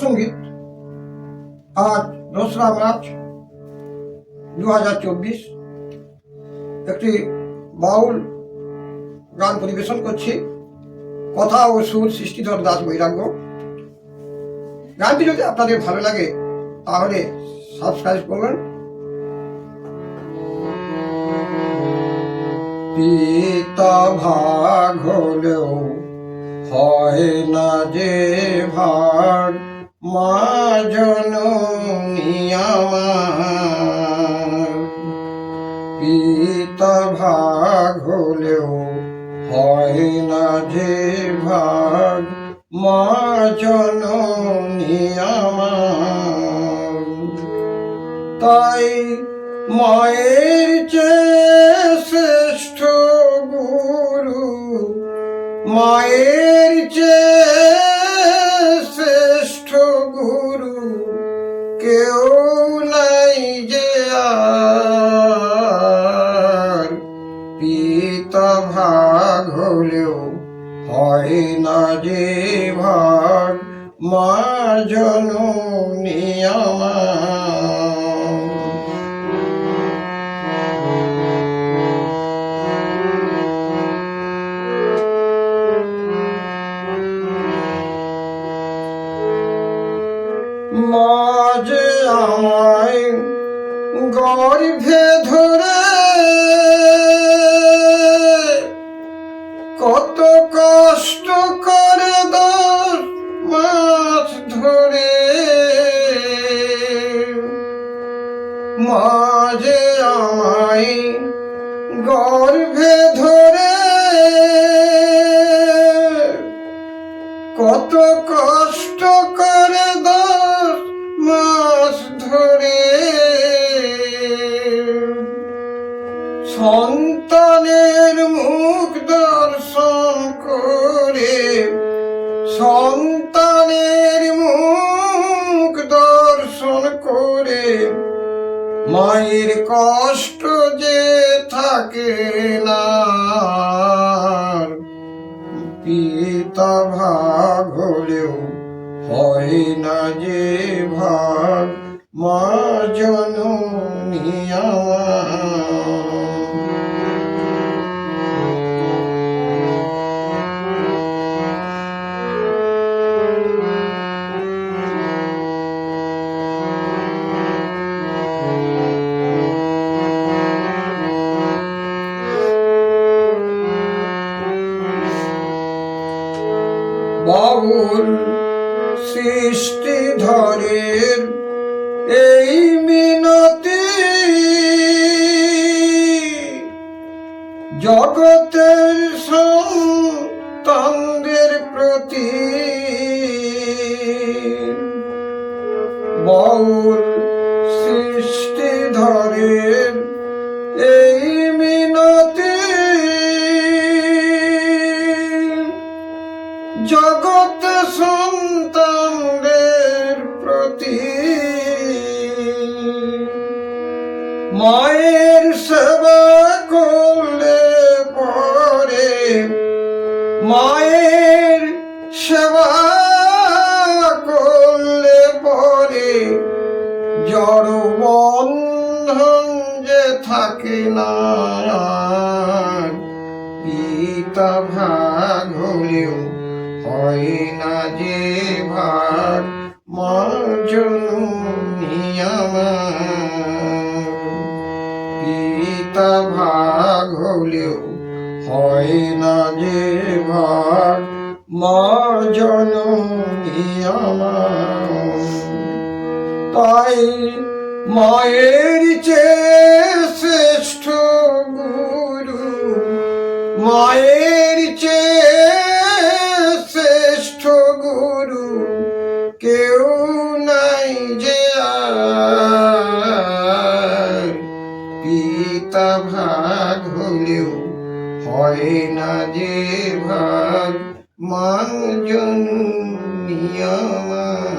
সঙ্গীত আজ 2রা মার্চ 2024 একটি বাউল গান পরিবেশন করছি। কথা ও সুর সৃষ্টিধর দাস বৈরাগ্য। গানটি যদি আপনাদের ভালো লাগে তাহলে সাবস্ক্রাইব করবেন। পিতা ভাগ হলেও হয় না যে ভাগ, মা জননী আমার। পিতা ভাগ হলেও হয় না যে ভাগ, মা জননী আমার। তাই মায়ের চেয়ে শ্রেষ্ঠ গুরু, মায়ের চেয়ে শ্রেষ্ঠ গুরু কেউ নাই যে আর। পিতা ভাগ হলেও হয় না যে ভাগ, মা জননী আমার। মা যে আমায় গর্ভে ধরে কত কষ্ট করে 10 মাস ধরে। মা যে আমায় গর্ভে ধরে কত কষ্ট করে 10 মাস ধরে। সন্তানের মুখ দর্শন করে, সন্তানের মুখ দর্শন করে মায়ের কষ্ট যে থাকে না। পিতা ভাগ হলেও হয় না যে ভাগ, মা জননী আমার। বাউল সৃষ্টিধরের এই মিনতি জগতের সন্তানদের প্রতি। বাউল সৃষ্টিধরের এই মিনতি জগৎ সন্তানদের প্রতি। মায়ের সেবা করলে পরে, মায়ের সেবা করলে পরে জড় বন্ধন যে থাকে না। পিতা ভাগ হলেও হয় না যে ভাগ, মা জননী আমার। পিতা ভাগ হলেও হয় না যে ভাগ, মা জননী আমার। তাই মায়ের চেয়ে শ্রেষ্ঠ গুরু, মায়ের চেয়ে শ্রেষ্ঠ গুরু কেউ নাই যে আর। পিতা ভাগ হলেও হয় না যে ভাগ, মা জননী আমার।